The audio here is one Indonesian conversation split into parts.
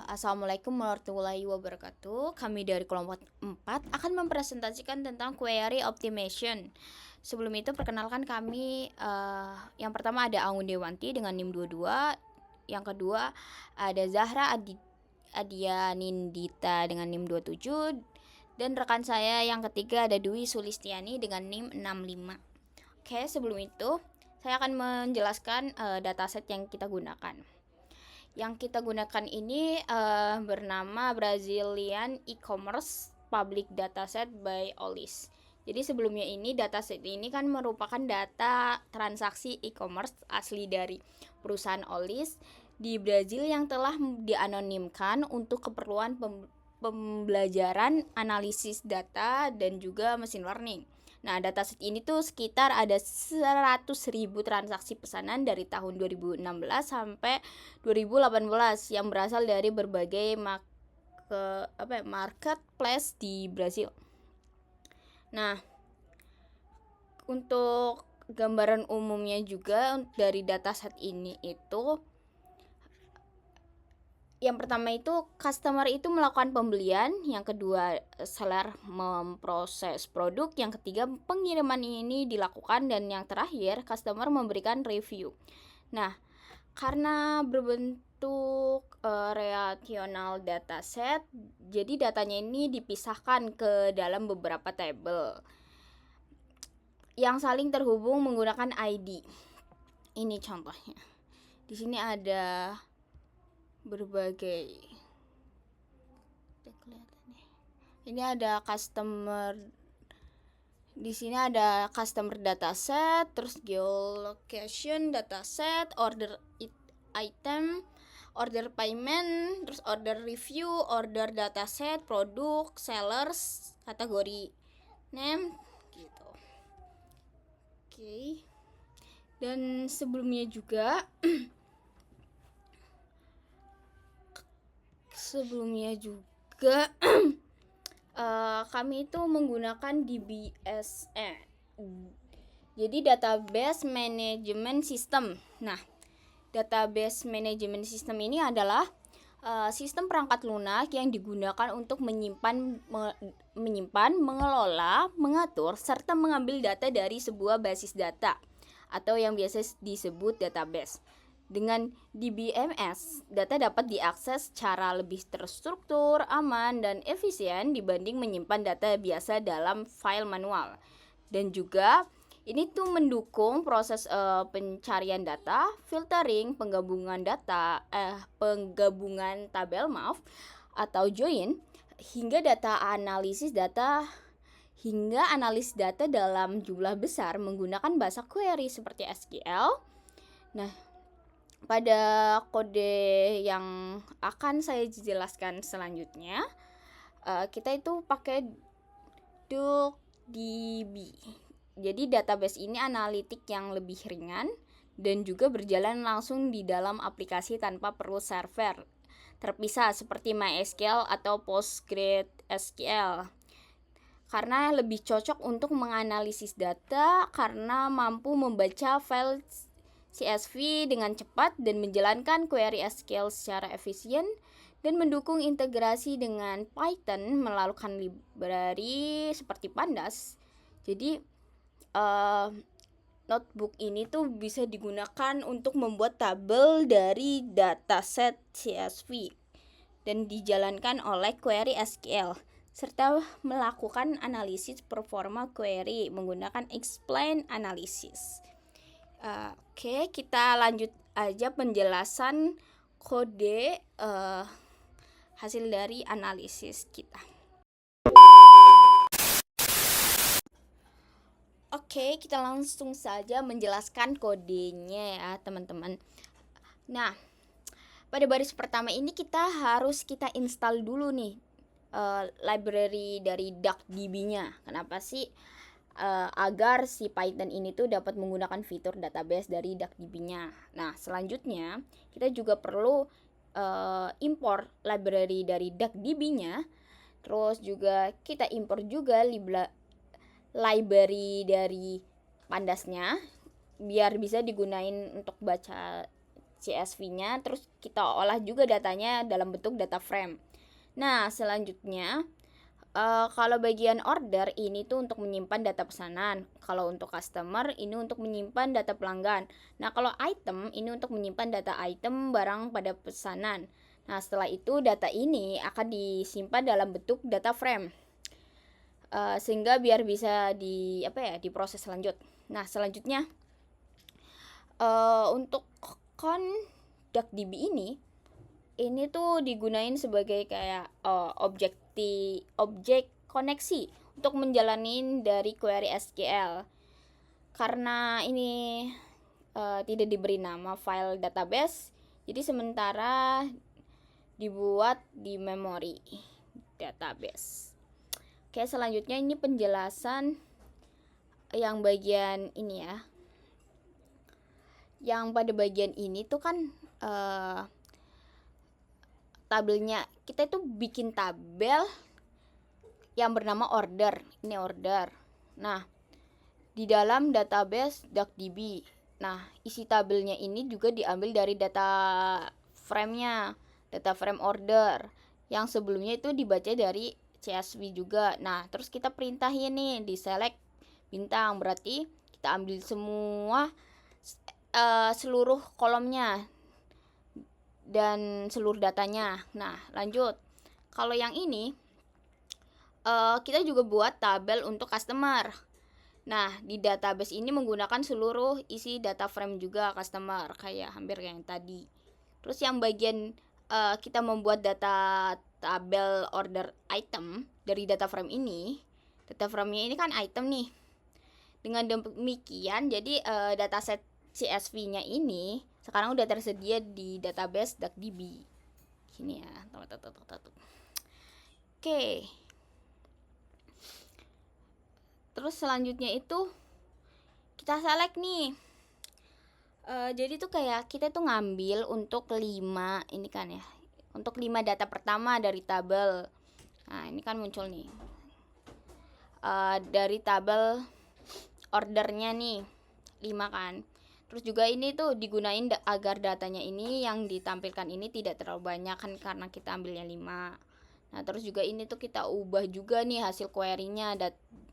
Assalamualaikum warahmatullahi wabarakatuh. Kami dari kelompok 4 akan mempresentasikan tentang query optimization. Sebelum itu perkenalkan kami, yang pertama ada Angun Dewanti dengan NIM 22, yang kedua ada Zahra Adia Nindita dengan NIM 27, dan rekan saya yang ketiga ada Dwi Sulistiani dengan NIM 65. Sebelum itu saya akan menjelaskan dataset yang kita gunakan. Yang kita gunakan ini bernama Brazilian E-commerce Public Dataset by Olis. Jadi sebelumnya ini dataset ini kan merupakan data transaksi e-commerce asli dari perusahaan Olis di Brazil yang telah dianonimkan untuk keperluan pembelajaran, analisis data, dan juga machine learning. Nah, dataset ini tuh sekitar ada 100.000 transaksi pesanan dari tahun 2016 sampai 2018 yang berasal dari berbagai marketplace di Brazil. Nah, untuk gambaran umumnya juga dari dataset ini itu, yang pertama itu customer itu melakukan pembelian, yang kedua seller memproses produk, yang ketiga pengiriman ini dilakukan, dan yang terakhir customer memberikan review. Nah, karena berbentuk relational dataset, jadi datanya ini dipisahkan ke dalam beberapa table yang saling terhubung menggunakan ID. Ini contohnya. Di sini ada berbagai, ini ada customer, di sini ada customer dataset, terus geolocation dataset, order item, order payment, terus order review, order dataset, produk, sellers, kategori name gitu. Dan sebelumnya juga kami itu menggunakan DBSN, jadi database management system. Nah, database management system ini adalah sistem perangkat lunak yang digunakan untuk menyimpan, mengelola, mengatur, serta mengambil data dari sebuah basis data atau yang biasa disebut database. Dengan DBMS, data dapat diakses secara lebih terstruktur, aman, dan efisien dibanding menyimpan data biasa dalam file manual. Dan juga ini tuh mendukung proses pencarian data, filtering, penggabungan tabel atau join, hingga analisis data dalam jumlah besar menggunakan bahasa query seperti SQL. Nah, pada kode yang akan saya jelaskan selanjutnya, kita itu pakai DuckDB. Jadi database ini analitik yang lebih ringan dan juga berjalan langsung di dalam aplikasi tanpa perlu server terpisah seperti MySQL atau PostgreSQL, karena lebih cocok untuk menganalisis data karena mampu membaca file CSV dengan cepat dan menjalankan query SQL secara efisien, dan mendukung integrasi dengan Python melalui library seperti Pandas. Jadi notebook ini tuh bisa digunakan untuk membuat tabel dari dataset CSV dan dijalankan oleh query SQL, serta melakukan analisis performa query menggunakan explain analysis. Kita lanjut aja penjelasan kode hasil dari analisis kita. Kita langsung saja menjelaskan kodenya ya, teman-teman. Nah, pada baris pertama ini kita install dulu nih library dari DuckDB-nya. Kenapa sih? Agar si Python ini tuh dapat menggunakan fitur database dari DuckDB-nya. Nah, selanjutnya kita juga perlu import library dari DuckDB-nya. Terus juga kita import juga library dari Pandasnya biar bisa digunain untuk baca CSV-nya, terus kita olah juga datanya dalam bentuk data frame. Nah, selanjutnya kalau bagian order ini tuh untuk menyimpan data pesanan. Kalau untuk customer ini untuk menyimpan data pelanggan. Nah, kalau item ini untuk menyimpan data item barang pada pesanan. Nah, setelah itu data ini akan disimpan dalam bentuk data frame. Sehingga biar bisa diproses lanjut. Nah, selanjutnya untuk conductDB ini tuh digunain sebagai kayak objek koneksi untuk menjalanin dari query SQL. Karena ini tidak diberi nama file database, jadi sementara dibuat di memori database. Oke, selanjutnya ini penjelasan yang bagian ini ya. Yang pada bagian ini tuh kan tabelnya, kita itu bikin tabel yang bernama order. Ini order. Nah, di dalam database DuckDB. Nah, isi tabelnya ini juga diambil dari data frame-nya, data frame order yang sebelumnya itu dibaca dari CSV juga. Nah, terus kita perintahin nih di select bintang, berarti kita ambil semua seluruh kolomnya dan seluruh datanya. Nah, lanjut. Kalau yang ini kita juga buat tabel untuk customer. Nah, di database ini menggunakan seluruh isi data frame juga customer, kayak hampir kayak yang tadi. Terus yang bagian kita membuat data tabel order item dari data frame ini. Data frame-nya ini kan item nih. Dengan demikian, jadi dataset CSV-nya ini sekarang udah tersedia di database DuckDB. Sini ya, Oke. Terus selanjutnya itu kita select nih. Jadi tuh kayak kita tuh ngambil untuk 5 ini kan ya. Untuk 5 data pertama dari tabel. Nah, ini kan muncul nih. Dari tabel ordernya nih 5 kan. Terus juga ini tuh digunain agar datanya ini yang ditampilkan ini tidak terlalu banyak kan, karena kita ambilnya 5. Nah, terus juga ini tuh kita ubah juga nih hasil query-nya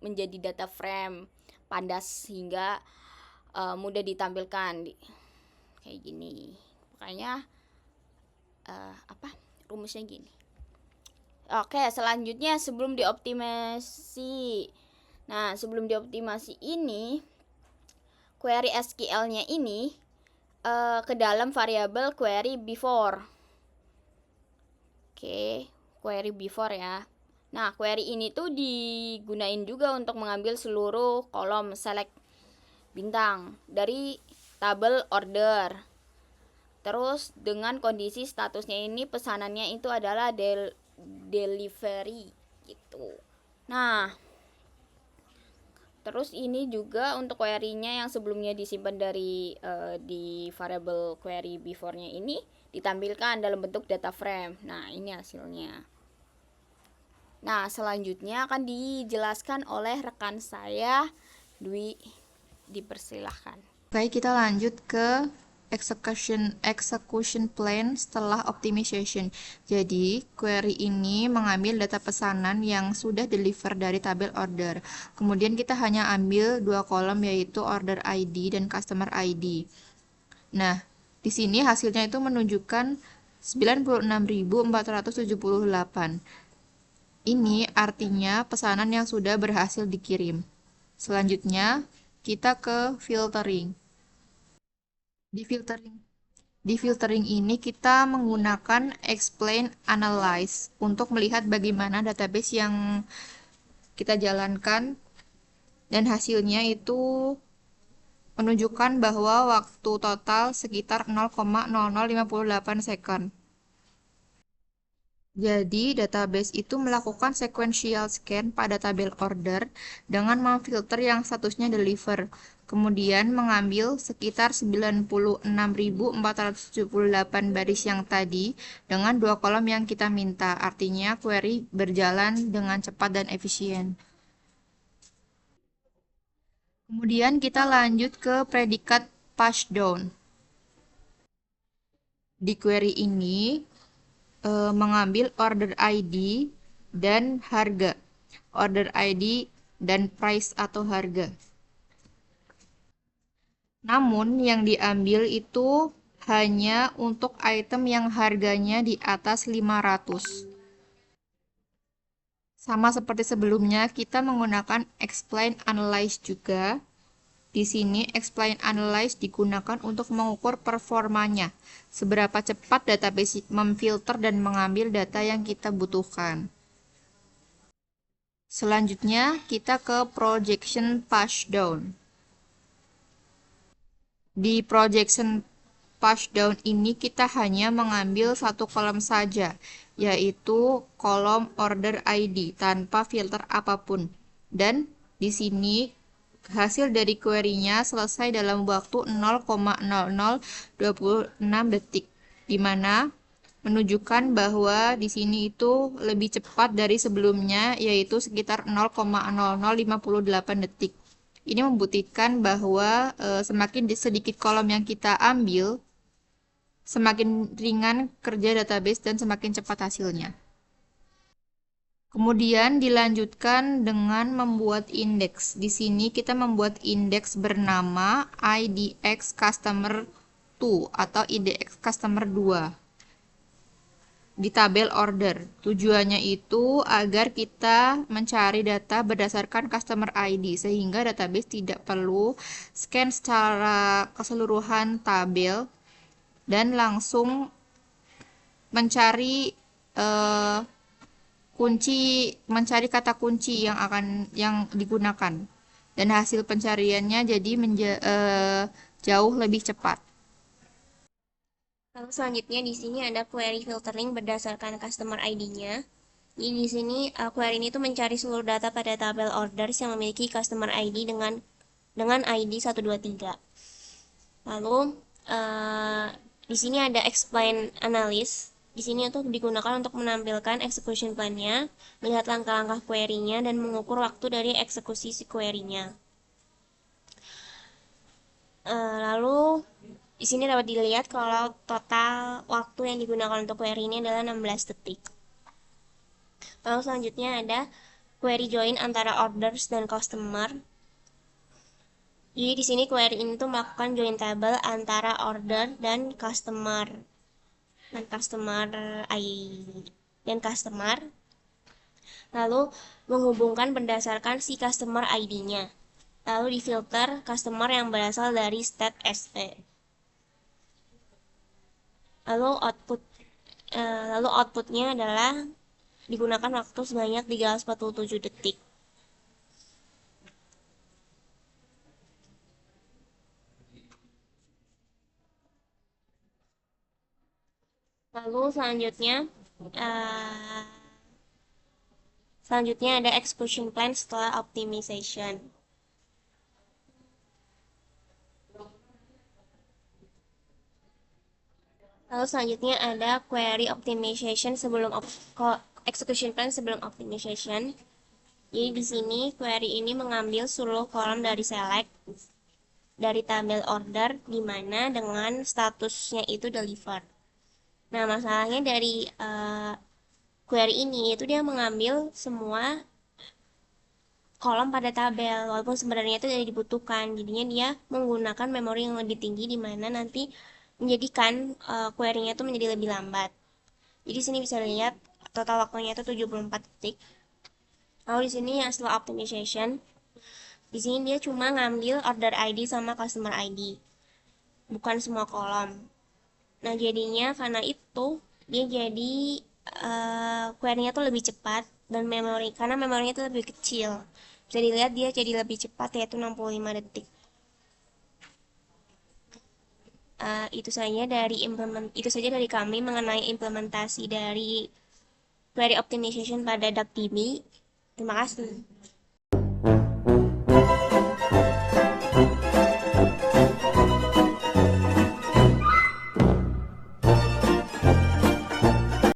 menjadi data frame pandas sehingga mudah ditampilkan kayak gini. Makanya rumusnya gini. Oke, selanjutnya sebelum dioptimasi. Nah, sebelum dioptimasi ini query SQL-nya ini ke dalam variabel query before. Oke, query before ya. Nah, query ini tuh digunain juga untuk mengambil seluruh kolom select bintang dari tabel order. Terus dengan kondisi statusnya ini pesanannya itu adalah delivery gitu. Nah, terus ini juga untuk query-nya yang sebelumnya disimpan dari di variable query before-nya ini ditampilkan dalam bentuk data frame. Nah, ini hasilnya. Nah, selanjutnya akan dijelaskan oleh rekan saya, Dwi. Dipersilahkan. Baik, kita lanjut ke execution plan setelah optimization. Jadi, query ini mengambil data pesanan yang sudah deliver dari tabel order. Kemudian kita hanya ambil 2 kolom, yaitu order ID dan customer ID. Nah, di sini hasilnya itu menunjukkan 96.478. Ini artinya pesanan yang sudah berhasil dikirim. Selanjutnya, kita ke filtering. Di filtering ini kita menggunakan explain analyze untuk melihat bagaimana database yang kita jalankan, dan hasilnya itu menunjukkan bahwa waktu total sekitar 0,0058 second. Jadi, database itu melakukan sequential scan pada tabel order dengan memfilter yang statusnya deliver, kemudian mengambil sekitar 96.478 baris yang tadi dengan 2 kolom yang kita minta. Artinya, query berjalan dengan cepat dan efisien. Kemudian kita lanjut ke predikat pushdown. di query ini mengambil order ID dan harga. Order ID dan price atau harga. Namun yang diambil itu hanya untuk item yang harganya di atas 500. Sama seperti sebelumnya, kita menggunakan explain analyze juga. Di sini explain analyze digunakan untuk mengukur performanya, seberapa cepat database memfilter dan mengambil data yang kita butuhkan. Selanjutnya, kita ke projection pushdown. Di projection pushdown ini kita hanya mengambil satu kolom saja, yaitu kolom order ID tanpa filter apapun. Dan di sini hasil dari query-nya selesai dalam waktu 0,0026 detik, di mana menunjukkan bahwa di sini itu lebih cepat dari sebelumnya, yaitu sekitar 0,0058 detik. Ini membuktikan bahwa semakin sedikit kolom yang kita ambil, semakin ringan kerja database dan semakin cepat hasilnya. Kemudian dilanjutkan dengan membuat indeks. Di sini kita membuat indeks bernama IDX Customer 2 atau IDX Customer 2 di tabel order. Tujuannya itu agar kita mencari data berdasarkan customer ID sehingga database tidak perlu scan secara keseluruhan tabel dan langsung mencari mencari kata kunci yang digunakan dan hasil pencariannya jadi jauh lebih cepat. Lalu selanjutnya di sini ada query filtering berdasarkan customer ID-nya. Jadi di sini query ini tuh mencari seluruh data pada tabel orders yang memiliki customer ID dengan ID 123. Lalu di sini ada explain analysis. Di sini untuk digunakan untuk menampilkan execution plan-nya, melihat langkah-langkah query-nya dan mengukur waktu dari eksekusi si query-nya. Lalu di sini dapat dilihat kalau total waktu yang digunakan untuk query ini adalah 16 detik. Lalu selanjutnya ada query join antara orders dan customer. Jadi di sini query ini tuh melakukan join table antara order dan customer lalu menghubungkan berdasarkan si customer ID-nya. Lalu difilter customer yang berasal dari state SP. Lalu outputnya adalah digunakan waktu sebanyak 347 detik. Lalu selanjutnya ada execution plan setelah optimization. Lalu selanjutnya ada query optimization sebelum execution plan sebelum optimization. Jadi di sini query ini mengambil seluruh kolom dari select dari tabel order di mana dengan statusnya itu deliver. Nah, masalahnya dari query ini itu dia mengambil semua kolom pada tabel walaupun sebenarnya itu tidak dibutuhkan. Jadinya dia menggunakan memori yang lebih tinggi di mana nanti menjadikan query-nya itu menjadi lebih lambat. Jadi sini bisa lihat total waktunya itu 74 detik. Lalu di sini yang setelah optimization, di sini dia cuma ngambil order ID sama customer ID, bukan semua kolom. Nah, jadinya karena itu dia jadi query-nya tuh lebih cepat dan karena memorinya itu lebih kecil. Bisa dilihat dia jadi lebih cepat yaitu 65 detik. Itu saja dari kami mengenai implementasi dari query optimization pada DuckDB. Terima kasih.